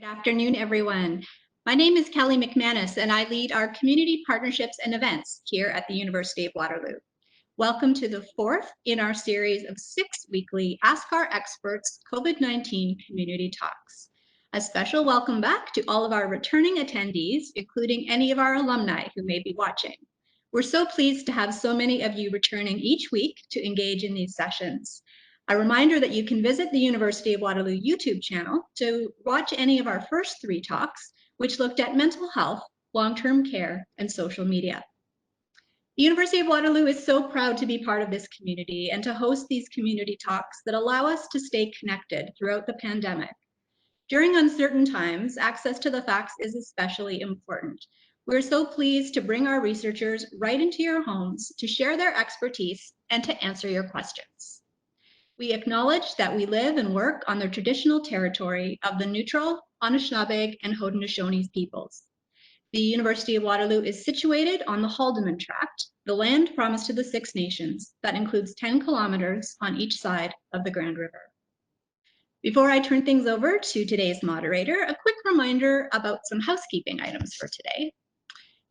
Good afternoon, everyone. My name is Kelly McManus, and I lead our community partnerships and events here at the University of Waterloo. Welcome to the fourth in our series of 6 weekly Ask Our Experts COVID-19 community talks. A special welcome back to all of our returning attendees, including any of our alumni who may be watching. We're so pleased to have so many of you returning each week to engage in these sessions. A reminder that you can visit the University of Waterloo YouTube channel to watch any of our first 3 talks, which looked at mental health, long-term care, and social media. The University of Waterloo is so proud to be part of this community and to host these community talks that allow us to stay connected throughout the pandemic. During uncertain times, access to the facts is especially important. We're so pleased to bring our researchers right into your homes to share their expertise and to answer your questions. We acknowledge that we live and work on the traditional territory of the neutral, Anishinaabe, and Haudenosaunee peoples. The University of Waterloo is situated on the Haldimand Tract, the land promised to the Six Nations that includes 10 kilometers on each side of the Grand River. Before I turn things over to today's moderator, a quick reminder about some housekeeping items for today.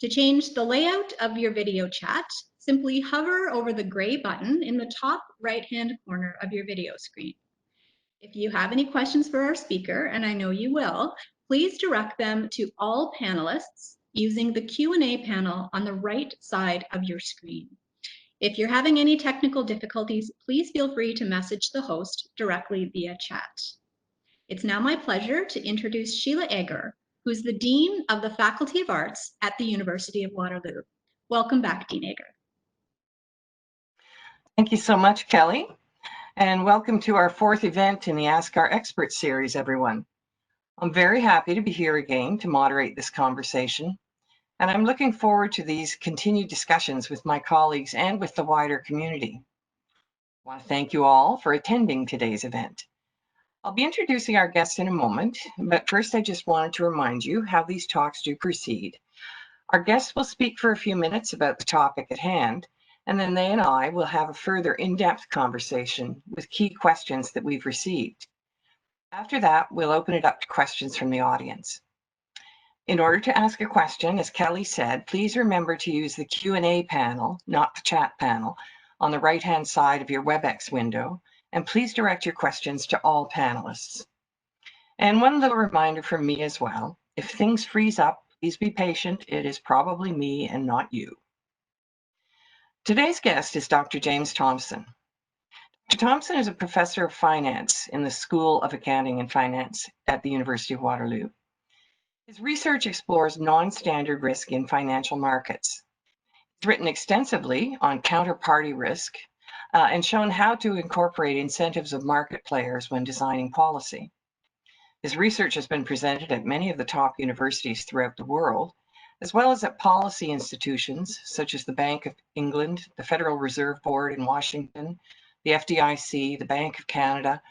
To change the layout of your video chat, simply hover over the gray button in the top right-hand corner of your video screen. If you have any questions for our speaker, and I know you will, please direct them to all panelists using the Q&A panel on the right side of your screen. If you're having any technical difficulties, please feel free to message the host directly via chat. It's now my pleasure to introduce Sheila Egger, who's the Dean of the Faculty of Arts at the University of Waterloo. Welcome back, Dean Egger. Thank you so much, Kelly, and welcome to our 4th event in the Ask Our Experts series, everyone. I'm very happy to be here again to moderate this conversation, and I'm looking forward to these continued discussions with my colleagues and with the wider community. I want to thank you all for attending today's event. I'll be introducing our guests in a moment, but first I just wanted to remind you how these talks do proceed. Our guests will speak for a few minutes about the topic at hand, and then they and I will have a further in-depth conversation with key questions that we've received. After that, we'll open it up to questions from the audience. In order to ask a question, as Kelly said, please remember to use the Q&A panel, not the chat panel, on the right-hand side of your WebEx window, and please direct your questions to all panelists. And one little reminder from me as well, if things freeze up, please be patient. It is probably me and not you. Today's guest is Dr. James Thompson. Dr. Thompson is a professor of finance in the School of Accounting and Finance at the University of Waterloo. His research explores non-standard risk in financial markets. He's written extensively on counterparty risk and shown how to incorporate incentives of market players when designing policy. His research has been presented at many of the top universities throughout the world, as well as at policy institutions such as the Bank of England, the Federal Reserve Board in Washington, the FDIC, the Bank of Canada,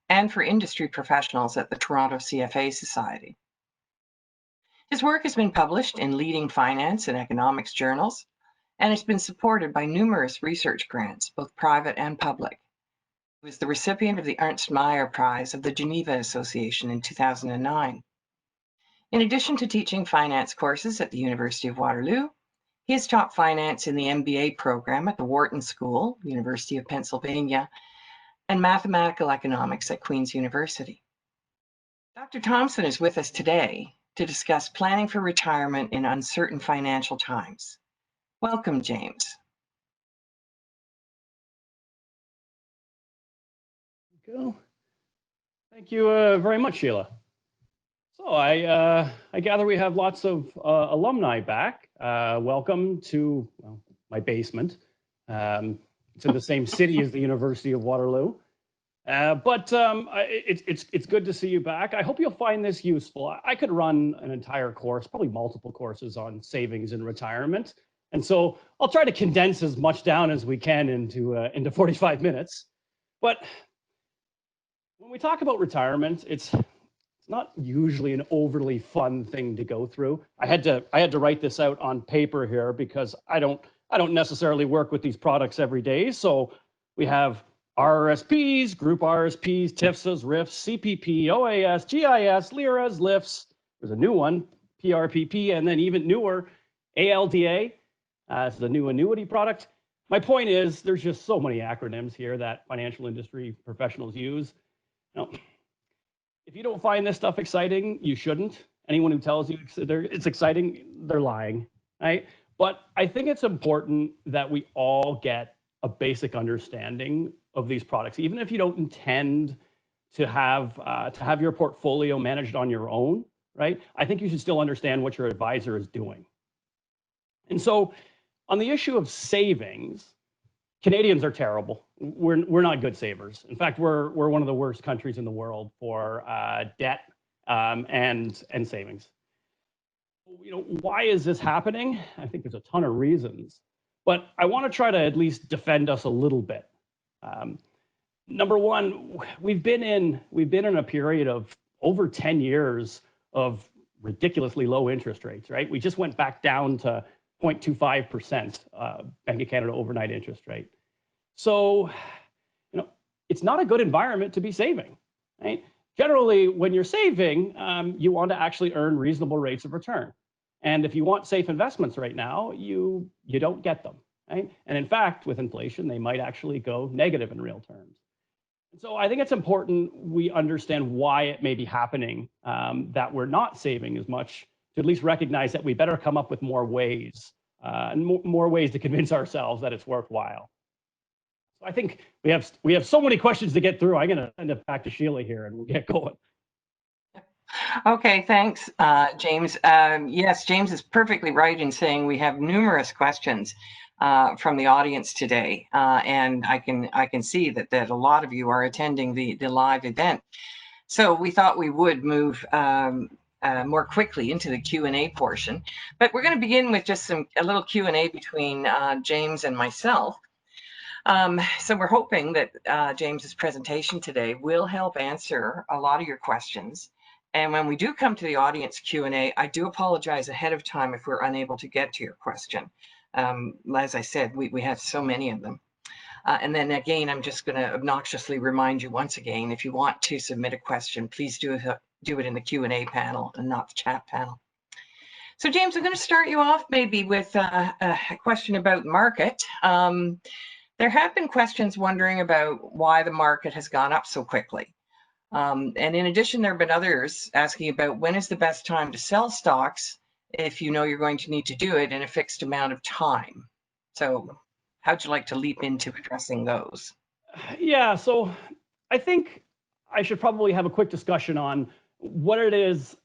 and for industry professionals at the Toronto CFA Society. His work has been published in leading finance and economics journals, and it's been supported by numerous research grants, both private and public. He was the recipient of the Ernst Meyer Prize of the Geneva Association in 2009. In addition to teaching finance courses at the University of Waterloo, he has taught finance in the MBA program at the Wharton School, University of Pennsylvania, and mathematical economics at Queen's University. Dr. Thompson is with us today to discuss planning for retirement in uncertain financial times. Welcome, James. Thank you very much, Sheila. So I gather we have lots of alumni back. Welcome to my basement. It's in the same city as the University of Waterloo. But it's good to see you back. I hope you'll find this useful. I could run an entire course, probably multiple courses on savings and retirement. And so I'll try to condense as much down as we can into 45 minutes. But when we talk about retirement, it's not usually an overly fun thing to go through. I had to write this out on paper here because I don't necessarily work with these products every day. So we have RRSPs, group RRSPs, TFSAs, RIFs, CPP, OAS, GIS, LIRAs, LIFs. There's a new one, PRPP, and then even newer, ALDA. It's the new annuity product. My point is, there's just so many acronyms here that financial industry professionals use. Now, if you don't find this stuff exciting, you shouldn't. Anyone who tells you it's exciting, they're lying, right? But I think it's important that we all get a basic understanding of these products, even if you don't intend to have your portfolio managed on your own, right? I think you should still understand what your advisor is doing. And so on the issue of savings, Canadians are terrible. We're not good savers. In fact, we're one of the worst countries in the world for debt and savings. You know, why is this happening? I think there's a ton of reasons, but I want to try to at least defend us a little bit. Number one, we've been in a period of over 10 years of ridiculously low interest rates, right? We just went back down to 0.25% Bank of Canada overnight interest rate. So, you know, it's not a good environment to be saving, right? Generally, when you're saving, you want to actually earn reasonable rates of return. And if you want safe investments right now, you don't get them, right? And in fact, with inflation, they might actually go negative in real terms. And so I think it's important we understand why it may be happening that we're not saving as much, to at least recognize that we better come up with more ways and more ways to convince ourselves that it's worthwhile. So I think we have so many questions to get through. I'm going to send it back to Sheila here and we'll get going. Okay, thanks, James. Yes, James is perfectly right in saying we have numerous questions from the audience today, and I can see that a lot of you are attending the live event. So we thought we would move more quickly into the Q&A portion, but we're going to begin with just a little Q&A between James and myself. So we're hoping that James's presentation today will help answer a lot of your questions. And when we do come to the audience Q&A, I do apologize ahead of time if we're unable to get to your question. As I said, we have so many of them. And then again, I'm just going to obnoxiously remind you once again, if you want to submit a question, please do it in the Q&A panel and not the chat panel. So James, I'm going to start you off maybe with a question about market. There have been questions wondering about why the market has gone up so quickly. And in addition, there have been others asking about when is the best time to sell stocks if you know you're going to need to do it in a fixed amount of time. So how'd you like to leap into addressing those? Yeah, so I think I should probably have a quick discussion on what it is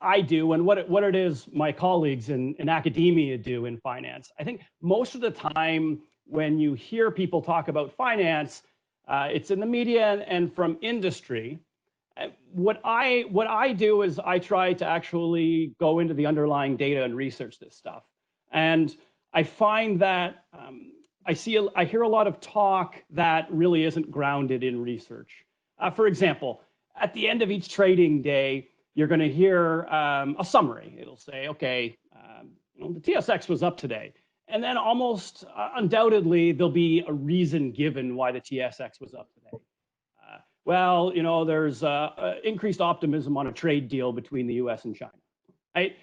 I do and what it is my colleagues in academia do in finance. I think most of the time when you hear people talk about finance, it's in the media and from industry. What I do is I try to actually go into the underlying data and research this stuff. And I find that I hear a lot of talk that really isn't grounded in research. For example, at the end of each trading day, you're going to hear a summary. It'll say, okay, the TSX was up today. And then almost undoubtedly, there'll be a reason given why the TSX was up today. Well, you know, there's increased optimism on a trade deal between the US and China. Right?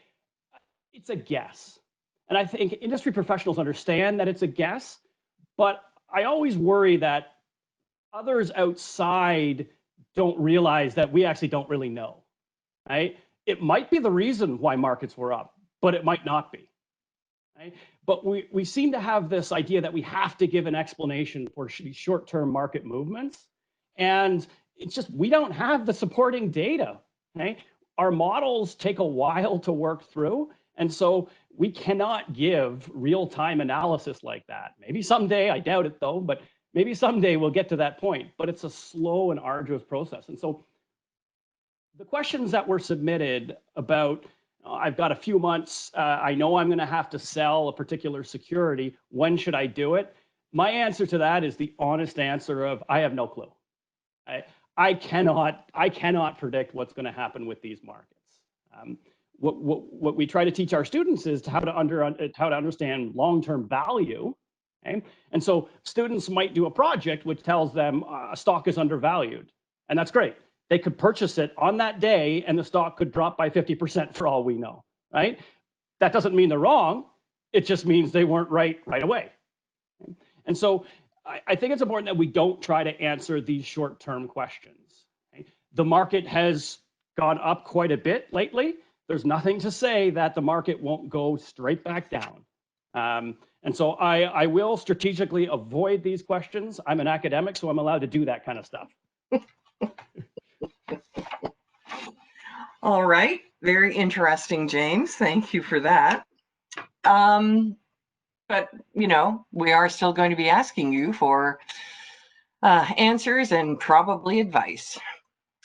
It's a guess. And I think industry professionals understand that it's a guess, but I always worry that others outside don't realize that we actually don't really know. Right? It might be the reason why markets were up, but it might not be. Right? But we seem to have this idea that we have to give an explanation for short-term market movements. And it's just, we don't have the supporting data. Right? Our models take a while to work through. And so we cannot give real-time analysis like that. Maybe someday, I doubt it though, but maybe someday we'll get to that point. But it's a slow and arduous process. And so the questions that were submitted about, I've got a few months, I know I'm going to have to sell a particular security. When should I do it? My answer to that is the honest answer of, I have no clue. I cannot predict what's going to happen with these markets. What we try to teach our students is how to understand long-term value, Okay? And so students might do a project which tells them a stock is undervalued, and that's great. They could purchase it on that day and the stock could drop by 50% for all we know, right? That doesn't mean they're wrong. It just means they weren't right away. And so I think it's important that we don't try to answer these short-term questions. Okay? The market has gone up quite a bit lately. There's nothing to say that the market won't go straight back down. And so I will strategically avoid these questions. I'm an academic, so I'm allowed to do that kind of stuff. All right, very interesting, James. Thank you for that. But, you know, we are still going to be asking you for answers and probably advice.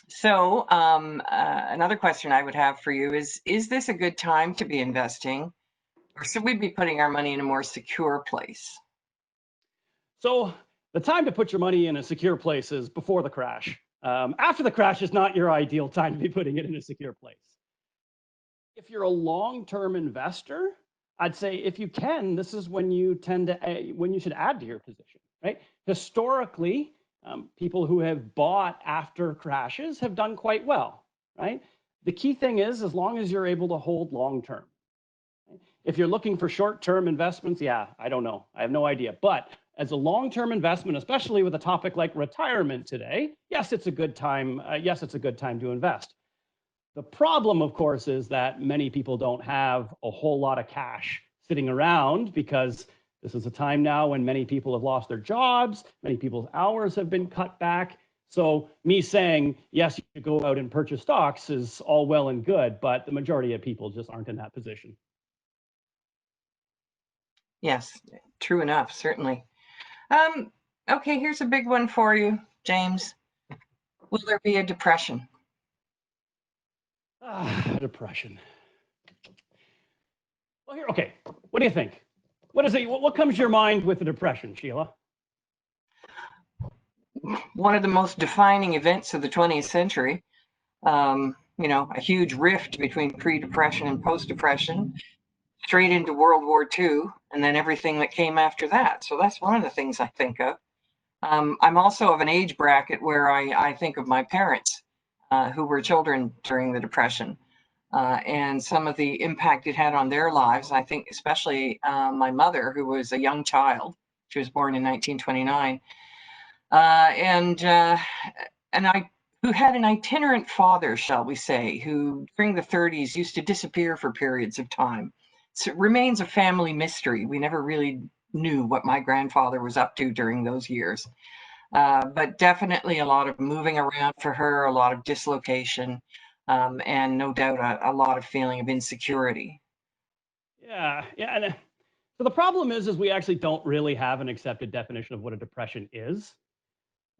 So another question I would have for you is this a good time to be investing, or should we be putting our money in a more secure place? So the time to put your money in a secure place is before the crash. After the crash is not your ideal time to be putting it in a secure place. If you're a long-term investor, I'd say if you can, this is when you when you should add to your position, right? Historically, people who have bought after crashes have done quite well, right? The key thing is, as long as you're able to hold long-term. If you're looking for short-term investments, yeah, I don't know. I have no idea. But as a long-term investment, especially with a topic like retirement today, yes, it's a good time. Yes, it's a good time to invest. The problem, of course, is that many people don't have a whole lot of cash sitting around because this is a time now when many people have lost their jobs, many people's hours have been cut back. So me saying, yes, you should go out and purchase stocks is all well and good, but the majority of people just aren't in that position. Yes, true enough, certainly. Okay, here's a big one for you, James. Will there be a depression? Depression. Well, here, okay. What do you think? What is it? What comes to your mind with the depression, Sheila? One of the most defining events of the 20th century. You know, a huge rift between pre-depression and post-depression, straight into World War II, and then everything that came after that. So that's one of the things I think of. I'm also of an age bracket where I think of my parents who were children during the Depression and some of the impact it had on their lives. I think especially my mother, who was a young child. She was born in 1929. Who had an itinerant father, shall we say, who during the 30s used to disappear for periods of time. So it remains a family mystery. We never really knew what my grandfather was up to during those years. But definitely a lot of moving around for her, a lot of dislocation, and no doubt a lot of feeling of insecurity. Yeah. And so the problem is we actually don't really have an accepted definition of what a depression is.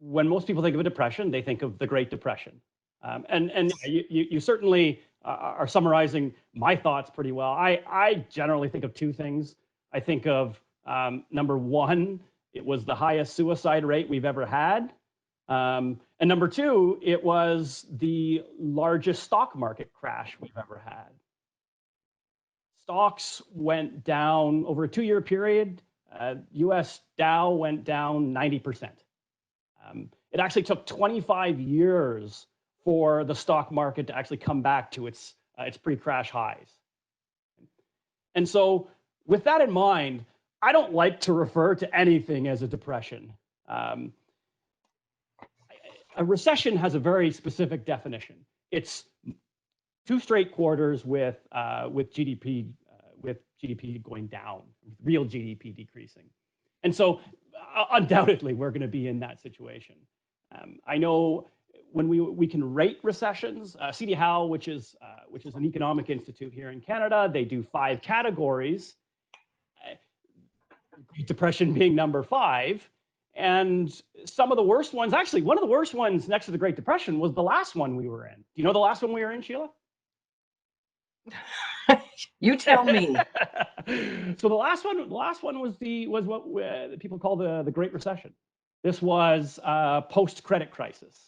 When most people think of a depression, they think of the Great Depression. And you certainly are summarizing my thoughts pretty well. I generally think of two things. I think of number one, it was the highest suicide rate we've ever had. And number two, it was the largest stock market crash we've ever had. Stocks went down over a 2-year period. US Dow went down 90%. It actually took 25 years for the stock market to actually come back to its pre-crash highs. And so with that in mind, I don't like to refer to anything as a depression. A recession has a very specific definition. It's 2 straight quarters with GDP going down, real GDP decreasing. And so undoubtedly, we're going to be in that situation. I know when we can rate recessions, C.D. Howe, which is an economic institute here in Canada, they do 5 categories. Great Depression being number 5, and some of the worst ones. Actually, one of the worst ones next to the Great Depression was the last one we were in. Do you know the last one we were in, Sheila? You tell me. So the last one was what people call the Great Recession. This was post-credit crisis.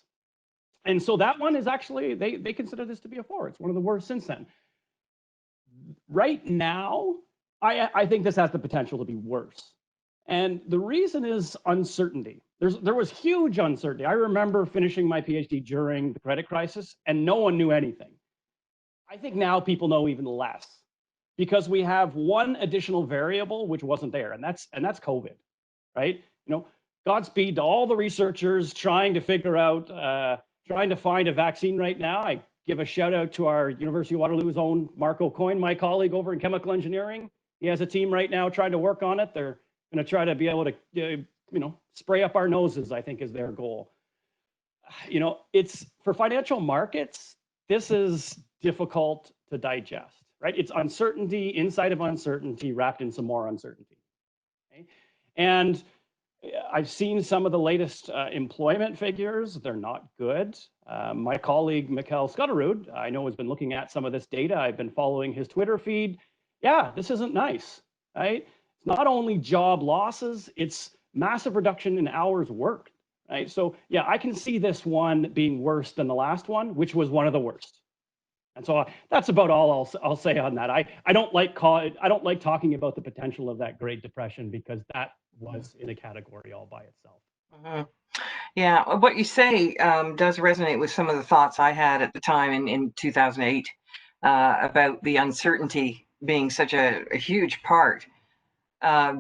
And so that one is actually, they consider this to be a 4. It's one of the worst since then. Right now, I think this has the potential to be worse. And the reason is uncertainty. There was huge uncertainty. I remember finishing my PhD during the credit crisis and no one knew anything. I think now people know even less because we have one additional variable which wasn't there, and that's COVID, right? Godspeed to all the researchers trying to figure out, trying to find a vaccine right now. I give a shout out to our University of Waterloo's own Mark O'Coin, my colleague over in chemical engineering. He has a team right now trying to work on it. They're going to try to be able to, spray up our noses, I think is their goal. It's for financial markets, this is difficult to digest, right? It's uncertainty inside of uncertainty wrapped in some more uncertainty. Okay? And I've seen some of the latest employment figures. They're not good. My colleague, Mikkel Skutterud, I know has been looking at some of this data. I've been following his Twitter feed. Yeah, this isn't nice, right? It's not only job losses, it's massive reduction in hours worked, right? So yeah, I can see this one being worse than the last one, which was one of the worst. And so that's about all I'll say on that. I don't like talking about the potential of that Great Depression because that was in a category all by itself. Mm-hmm. Yeah, what you say does resonate with some of the thoughts I had at the time in 2008 about the uncertainty being such a huge part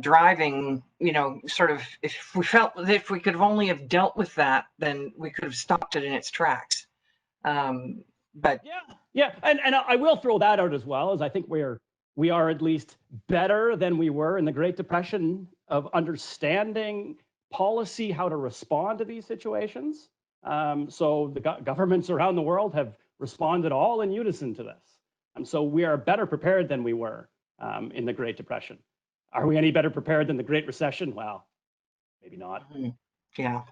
driving, sort of, if we felt that if we could have only have dealt with that, then we could have stopped it in its tracks. But yeah, and I will throw that out as well, as I think we are at least better than we were in the Great Depression of understanding policy, how to respond to these situations. So the governments around the world have responded all in unison to this. And so we are better prepared than we were in the Great Depression. Are we any better prepared than the Great Recession? Well, maybe not. Yeah.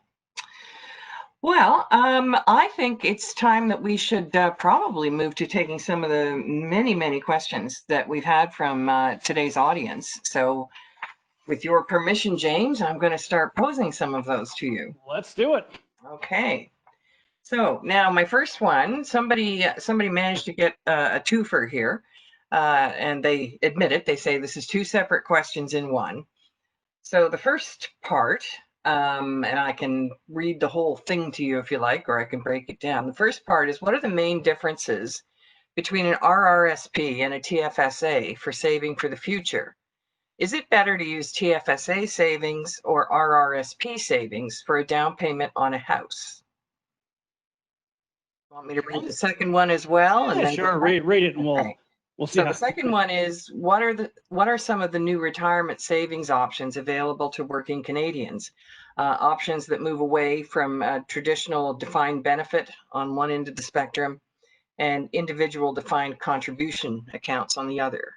Well, I think it's time that we should probably move to taking some of the many, many questions that we've had from today's audience. So with your permission, James, I'm going to start posing some of those to you. Let's do it. Okay. So now my first one, somebody managed to get a twofer here. And they admit it. They say this is two separate questions in one. So the first part, and I can read the whole thing to you if you like, or I can break it down. The first part is, what are the main differences between an RRSP and a TFSA for saving for the future? Is it better to use TFSA savings or RRSP savings for a down payment on a house? Want me to read the second one as well? Yeah, and then sure. Read it, and we'll see. So the second one is, what are some of the new retirement savings options available to working Canadians? Options that move away from traditional defined benefit on one end of the spectrum and individual defined contribution accounts on the other.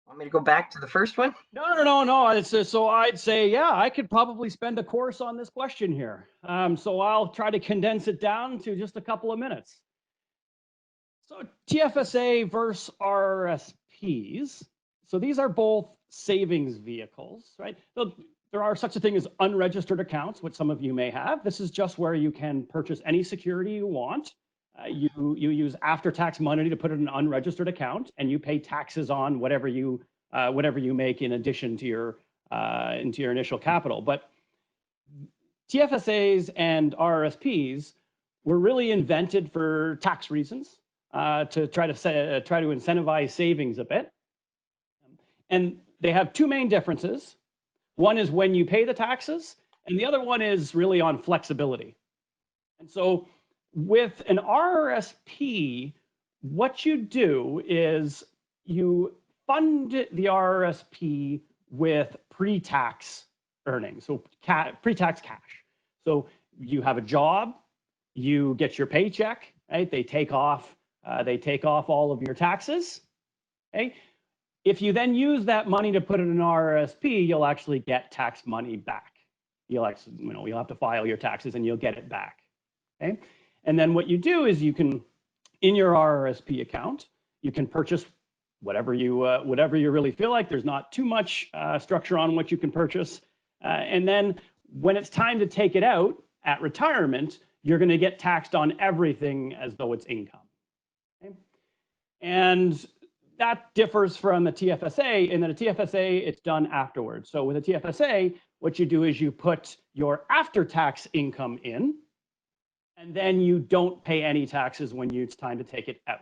Want me to go back to the first one? No. It's so I'd say, yeah, I could probably spend a course on this question here. So I'll try to condense it down to just a couple of minutes. So TFSA versus RRSPs. So these are both savings vehicles, right? So there are such a thing as unregistered accounts, which some of you may have. This is just where you can purchase any security you want. You use after-tax money to put in an unregistered account, and you pay taxes on whatever you make in addition to your initial capital. But TFSAs and RRSPs were really invented for tax reasons, to try to incentivize savings a bit. And they have two main differences. One is when you pay the taxes, and the other one is really on flexibility. And so with an RRSP, what you do is you fund the RRSP with pre-tax earnings, so pre-tax cash. So you have a job, you get your paycheck, right? They take off all of your taxes. Okay. If you then use that money to put in an RRSP, you'll actually get tax money back. You'll have to file your taxes and you'll get it back. Okay. And then what you do is you can, in your RRSP account, you can purchase whatever you really feel like. There's not too much structure on what you can purchase. And then when it's time to take it out at retirement, you're going to get taxed on everything as though it's income. Okay? And that differs from the TFSA in that a TFSA, it's done afterwards. So with a TFSA, what you do is you put your after-tax income in, and then you don't pay any taxes when it's time to take it out.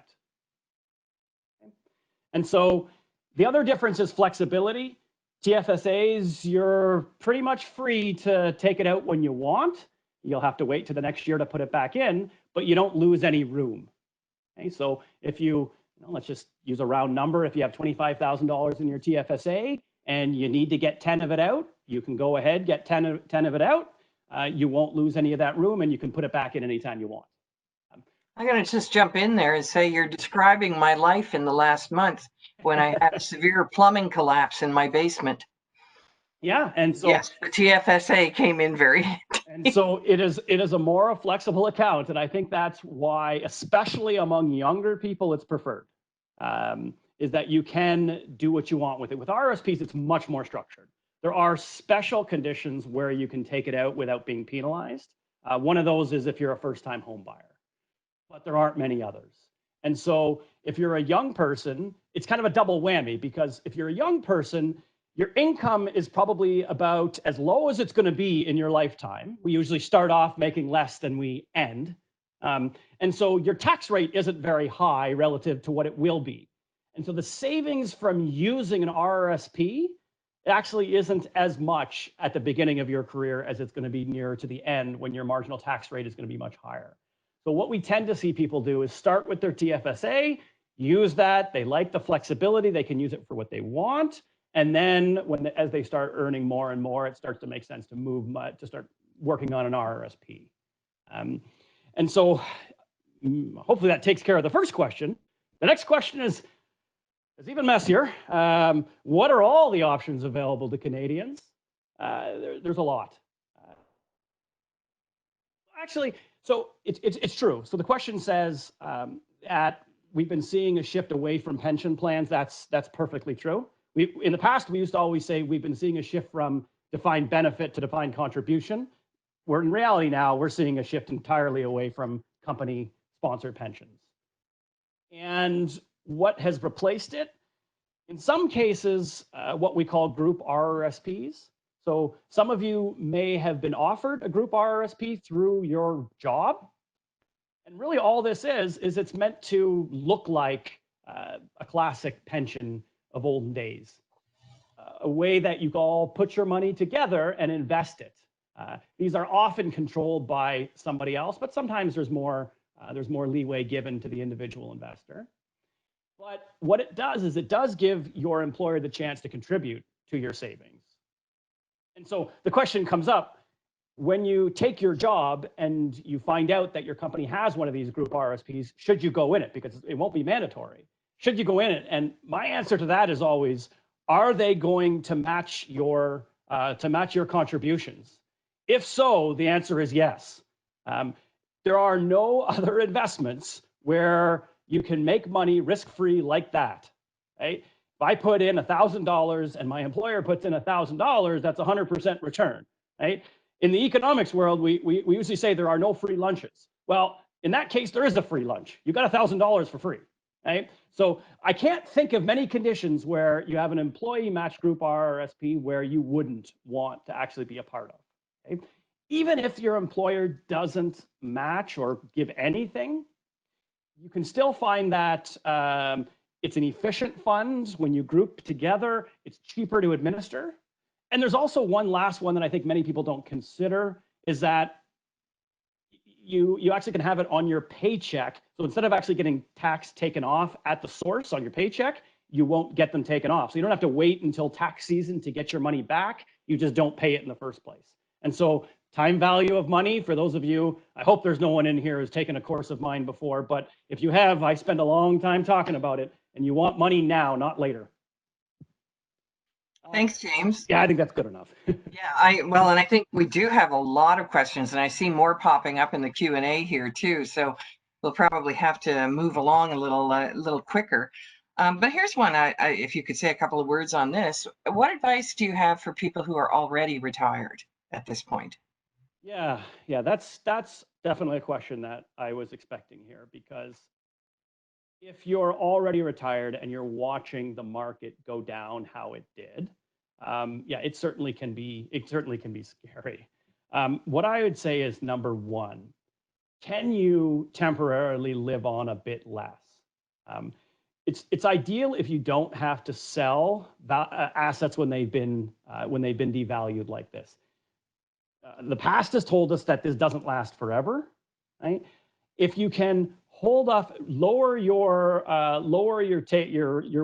And so the other difference is flexibility. TFSAs, you're pretty much free to take it out when you want. You'll have to wait to the next year to put it back in, but you don't lose any room. Okay, so if let's just use a round number. If you have $25,000 in your TFSA and you need to get 10 of it out, you can go ahead, get 10 of it out. You won't lose any of that room, and you can put it back in anytime you want. I'm going to just jump in there and say you're describing my life in the last month when I had a severe plumbing collapse in my basement. Yeah, and so yes, the TFSA came in very. And so it is a more flexible account, and I think that's why, especially among younger people, it's preferred. Is that you can do what you want with it. With RRSPs, it's much more structured. There are special conditions where you can take it out without being penalized. One of those is if you're a first-time home buyer, but there aren't many others. And so if you're a young person, it's kind of a double whammy, because if you're a young person, your income is probably about as low as it's going to be in your lifetime. We usually start off making less than we end. And so your tax rate isn't very high relative to what it will be. And so the savings from using an RRSP actually isn't as much at the beginning of your career as it's going to be nearer to the end, when your marginal tax rate is going to be much higher. So what we tend to see people do is start with their TFSA, use that. They like the flexibility. They can use it for what they want. And then as they start earning more and more, it starts to make sense to move to start working on an RRSP. And so hopefully that takes care of the first question. The next question is even messier. What are all the options available to Canadians? There's a lot. Actually, so it's true. So the question says we've been seeing a shift away from pension plans. That's perfectly true. In the past, we used to always say we've been seeing a shift from defined benefit to defined contribution. Where in reality now, we're seeing a shift entirely away from company-sponsored pensions. And what has replaced it? In some cases, what we call group RRSPs. So some of you may have been offered a group RRSP through your job. And really all this is it's meant to look like a classic pension of olden days, a way that you all put your money together and invest it. These are often controlled by somebody else, but sometimes there's more leeway given to the individual investor. But what it does is it does give your employer the chance to contribute to your savings. And so the question comes up, when you take your job and you find out that your company has one of these group RRSPs, should you go in it? Because it won't be mandatory. Should you go in it? And my answer to that is always, are they going to match your contributions? If so, the answer is yes. There are no other investments where you can make money risk-free like that. Right? If I put in $1,000 and my employer puts in $1,000, that's 100% return. Right? In the economics world, we usually say there are no free lunches. Well, in that case, there is a free lunch. You got $1,000 for free. Right? So I can't think of many conditions where you have an employee match group RRSP where you wouldn't want to actually be a part of. Okay? Even if your employer doesn't match or give anything, you can still find that it's an efficient fund. When you group together, it's cheaper to administer. And there's also one last one that I think many people don't consider, is that you actually can have it on your paycheck. So instead of actually getting tax taken off at the source on your paycheck, you won't get them taken off. So you don't have to wait until tax season to get your money back. You just don't pay it in the first place. And so time value of money, for those of you, I hope there's no one in here who's taken a course of mine before, but if you have, I spend a long time talking about it, and you want money now, not later. Thanks, James. Yeah, I think that's good enough. Yeah, and I think we do have a lot of questions, and I see more popping up in the Q&A here too. So we'll probably have to move along a little quicker. But here's one. If you could say a couple of words on this, what advice do you have for people who are already retired at this point? Yeah, that's definitely a question that I was expecting here, because if you're already retired and you're watching the market go down how it did, yeah, it certainly can be scary. What I would say is, number one, can you temporarily live on a bit less? It's ideal if you don't have to sell assets when they've been devalued like this. The past has told us that this doesn't last forever, right? If you can hold off, lower your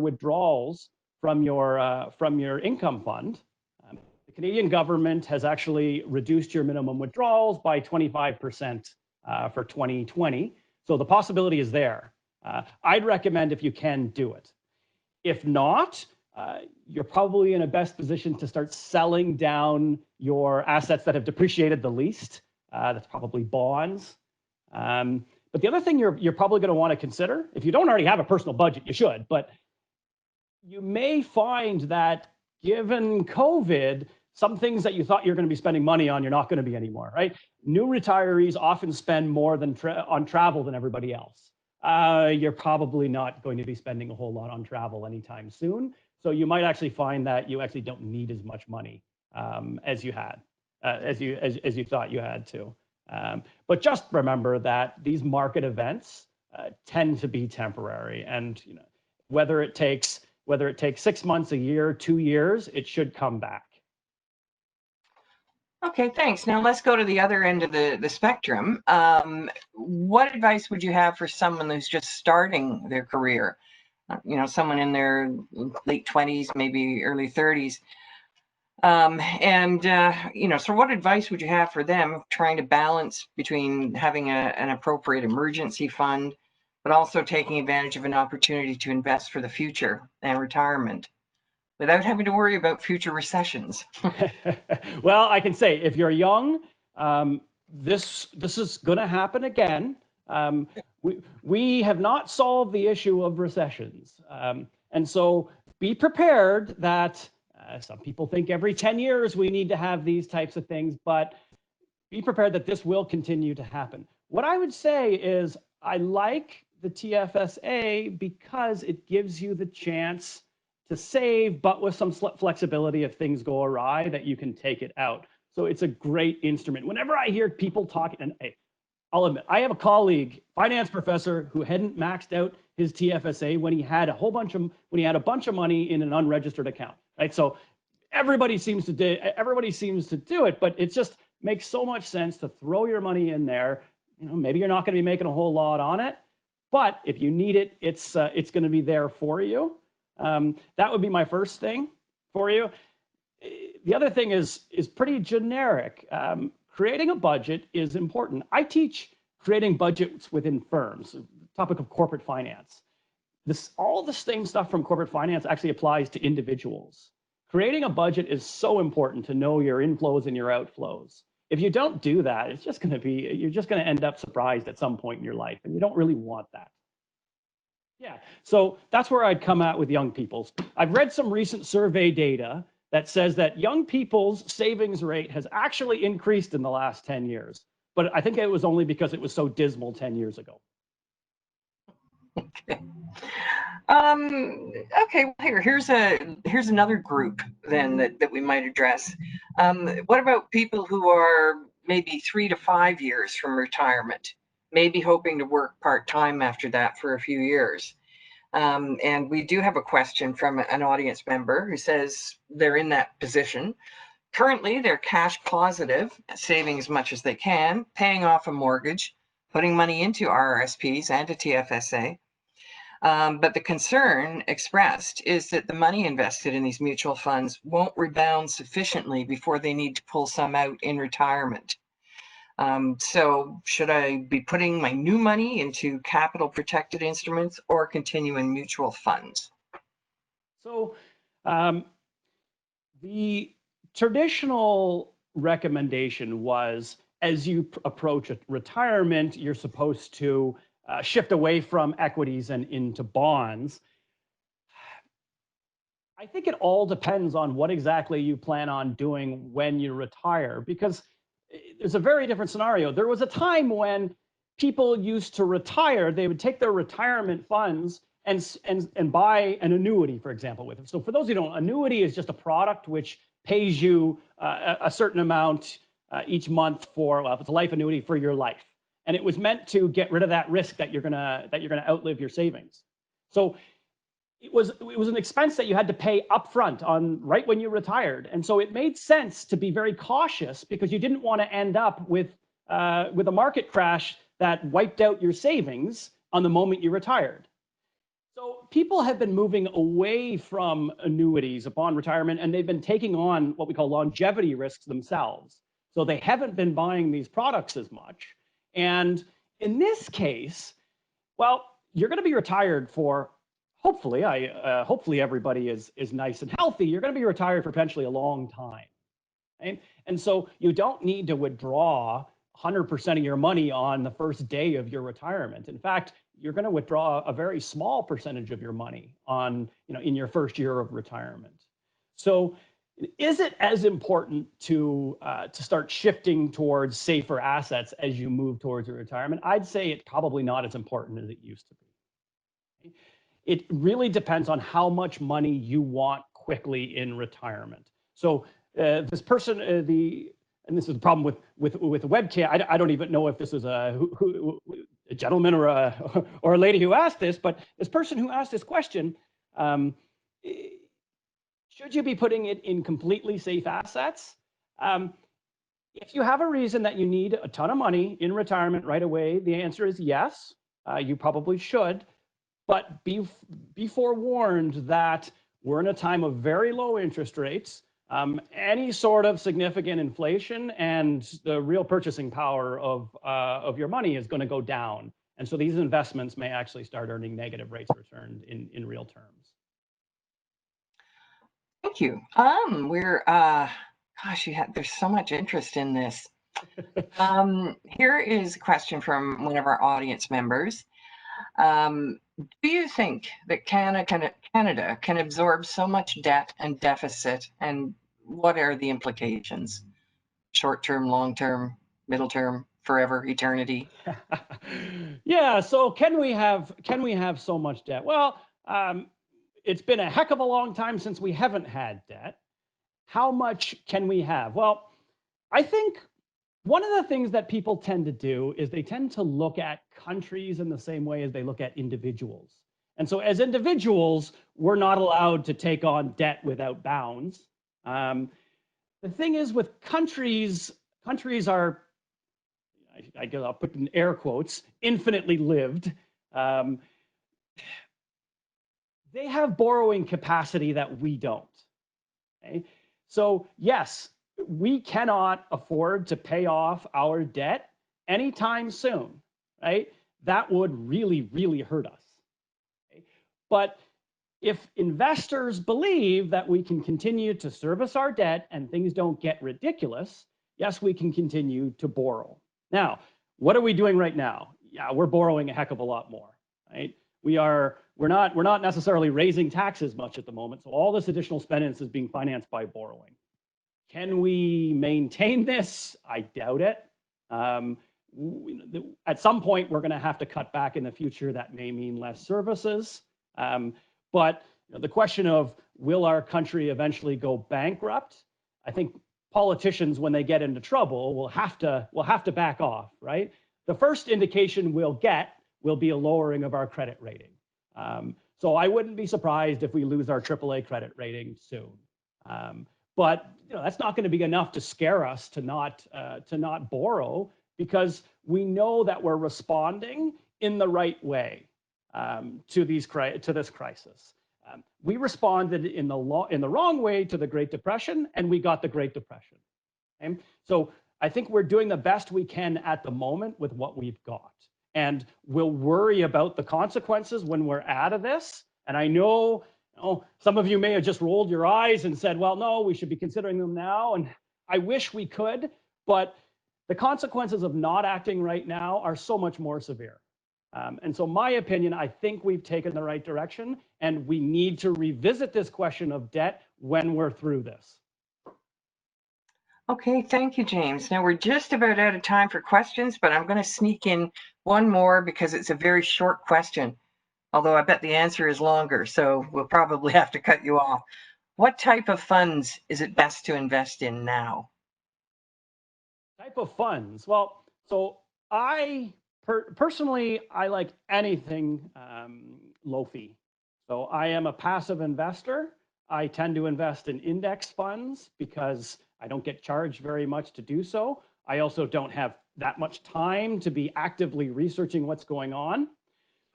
withdrawals from your income fund. The Canadian government has actually reduced your minimum withdrawals by 25% for 2020. So the possibility is there. I'd recommend, if you can, do it. If not, you're probably in a best position to start selling down your assets that have depreciated the least. That's probably bonds. But the other thing you're probably going to want to consider, if you don't already have a personal budget, you should, but you may find that given COVID, some things that you thought you're going to be spending money on, you're not going to be anymore, right? New retirees often spend more on travel than everybody else. You're probably not going to be spending a whole lot on travel anytime soon. So you might actually find that you actually don't need as much money as you had, as you thought you had to. But just remember that these market events tend to be temporary, and whether it takes 6 months, a year, 2 years, it should come back. Okay, thanks. Now let's go to the other end of the spectrum. What advice would you have for someone who's just starting their career? Someone in their late 20s, maybe early 30s. So what advice would you have for them trying to balance between having an appropriate emergency fund, but also taking advantage of an opportunity to invest for the future and retirement without having to worry about future recessions? Well, I can say, if you're young, this is going to happen again. We have not solved the issue of recessions. And so be prepared that some people think every 10 years we need to have these types of things, but be prepared that this will continue to happen. What I would say is, I like the TFSA because it gives you the chance to save, but with some flexibility if things go awry, that you can take it out. So it's a great instrument. Whenever I hear people talking, and hey, I'll admit, I have a colleague, finance professor, who hadn't maxed out his TFSA when he had a bunch of money in an unregistered account, right? So everybody seems to do it, but it just makes so much sense to throw your money in there. Maybe you're not going to be making a whole lot on it, but if you need it, it's going to be there for you. That would be my first thing for you. The other thing is pretty generic. Creating a budget is important. I teach creating budgets within firms, the topic of corporate finance. All the same stuff from corporate finance actually applies to individuals. Creating a budget is so important to know your inflows and your outflows. If you don't do that, you're just going to end up surprised at some point in your life, and you don't really want that. Yeah, so that's where I'd come at with young people. I've read some recent survey data that says that young people's savings rate has actually increased in the last 10 years. But I think it was only because it was so dismal 10 years ago. Okay. Okay, well, here's another group then that we might address. What about people who are maybe 3 to 5 years from retirement, maybe hoping to work part-time after that for a few years? And we do have a question from an audience member who says they're in that position. Currently, they're cash positive, saving as much as they can, paying off a mortgage, putting money into RRSPs and a TFSA. But the concern expressed is that the money invested in these mutual funds won't rebound sufficiently before they need to pull some out in retirement. So should I be putting my new money into capital protected instruments or continue in mutual funds? So the traditional recommendation was, as you approach retirement, you're supposed to shift away from equities and into bonds. I think it all depends on what exactly you plan on doing when you retire, because there's a very different scenario. There was a time when people used to retire, they would take their retirement funds and buy an annuity, for example, with it. So for those who don't, annuity is just a product which pays you a certain amount each month for, well, if it's a life annuity, for your life. And it was meant to get rid of that risk that you're gonna outlive your savings. So it was an expense that you had to pay upfront on right when you retired. And so it made sense to be very cautious because you didn't want to end up with a market crash that wiped out your savings on the moment you retired. So people have been moving away from annuities upon retirement, and they've been taking on what we call longevity risks themselves. So they haven't been buying these products as much. And in this case, well, you're going to be retired for, hopefully everybody is nice and healthy. You're going to be retired for potentially a long time. Right? And so you don't need to withdraw 100% of your money on the first day of your retirement. In fact, you're going to withdraw a very small percentage of your money on, in your first year of retirement. So is it as important to start shifting towards safer assets as you move towards your retirement? I'd say it's probably not as important as it used to be. It really depends on how much money you want quickly in retirement. So this person, and this is the problem with the webcam. I don't even know if this is a gentleman or a lady who asked this, but this person who asked this question, should you be putting it in completely safe assets? If you have a reason that you need a ton of money in retirement right away, the answer is yes, you probably should, but be forewarned that we're in a time of very low interest rates. Any sort of significant inflation and the real purchasing power of your money is going to go down. And so these investments may actually start earning negative rates of return in real terms. Thank you. There's so much interest in this. Here is a question from one of our audience members. Do you think that Canada can absorb so much debt and deficit, and what are the implications? Short term, long term, middle term, forever, eternity? Yeah. So can we have so much debt? Well, it's been a heck of a long time since we haven't had debt. How much can we have? Well, I think one of the things that people tend to do is they tend to look at countries in the same way as they look at individuals. And so as individuals, we're not allowed to take on debt without bounds. The thing is with countries are, I guess I'll put in air quotes, infinitely lived. They have borrowing capacity that we don't. Okay? So yes, we cannot afford to pay off our debt anytime soon, right? That would really, really hurt us. Okay? But if investors believe that we can continue to service our debt and things don't get ridiculous, yes, we can continue to borrow. Now, what are we doing right now? Yeah, we're borrowing a heck of a lot more, right? We're not necessarily raising taxes much at the moment, so all this additional spending is being financed by borrowing. Can we maintain this? I doubt it. At some point, we're going to have to cut back in the future. That may mean less services. But the question of will our country eventually go bankrupt? I think politicians, when they get into trouble, will have to back off, right? The first indication we'll get will be a lowering of our credit rating. So I wouldn't be surprised if we lose our AAA credit rating soon. But that's not going to be enough to scare us to not borrow, because we know that we're responding in the right way to this crisis. We responded in the wrong way to the Great Depression, and we got the Great Depression. Okay? So I think we're doing the best we can at the moment with what we've got, and we'll worry about the consequences when we're out of this. And I know, some of you may have just rolled your eyes and said, well, no, we should be considering them now. And I wish we could, but the consequences of not acting right now are so much more severe. And so my opinion, I think we've taken the right direction, and we need to revisit this question of debt when we're through this. Okay, thank you, James. Now we're just about out of time for questions, but I'm going to sneak in one more because it's a very short question, although I bet the answer is longer, so we'll probably have to cut you off. What type of funds is it best to invest in now? Type of funds. Well, so I personally, I like anything low fee. So I am a passive investor. I tend to invest in index funds because I don't get charged very much to do so. I also don't have that much time to be actively researching what's going on.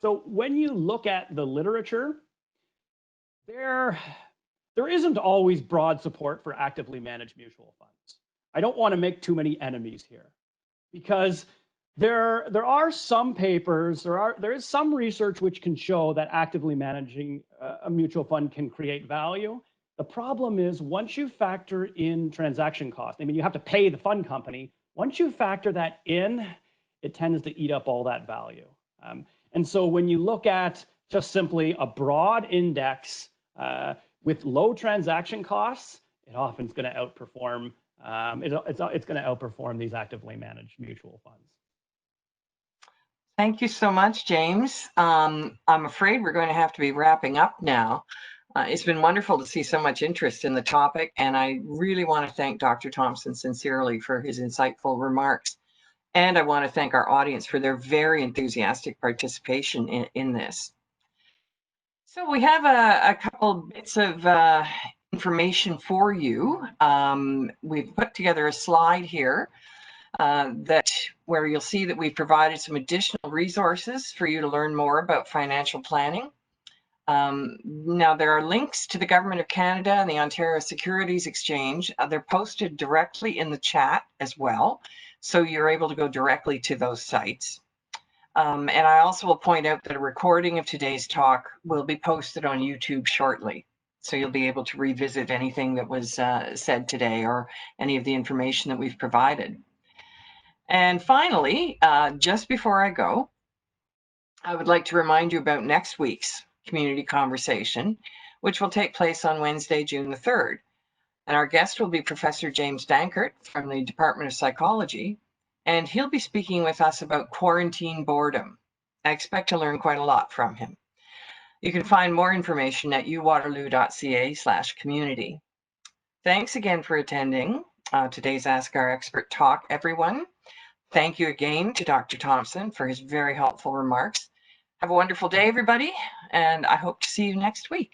So when you look at the literature, there isn't always broad support for actively managed mutual funds. I don't want to make too many enemies here because there are some papers, there is some research which can show that actively managing a mutual fund can create value. The problem is once you factor in transaction costs, I mean, you have to pay the fund company. Once you factor that in, it tends to eat up all that value. And so when you look at just simply a broad index with low transaction costs, it often is going to outperform. It's going to outperform these actively managed mutual funds. Thank you so much, James. I'm afraid we're going to have to be wrapping up now. It's been wonderful to see so much interest in the topic, and I really want to thank Dr. Thompson sincerely for his insightful remarks. And I want to thank our audience for their very enthusiastic participation in this. So we have a couple bits of information for you. We've put together a slide here where you'll see that we've provided some additional resources for you to learn more about financial planning. Now there are links to the Government of Canada and the Ontario Securities Exchange. They're posted directly in the chat as well, so you're able to go directly to those sites. And I also will point out that a recording of today's talk will be posted on YouTube shortly. So you'll be able to revisit anything that was said today or any of the information that we've provided. And finally, just before I go, I would like to remind you about next week's community conversation, which will take place on Wednesday, June the 3rd. And our guest will be Professor James Dankert from the Department of Psychology, and he'll be speaking with us about quarantine boredom. I expect to learn quite a lot from him. You can find more information at uwaterloo.ca/community. Thanks again for attending today's Ask Our Expert talk, everyone. Thank you again to Dr. Thompson for his very helpful remarks. Have a wonderful day, everybody, and I hope to see you next week.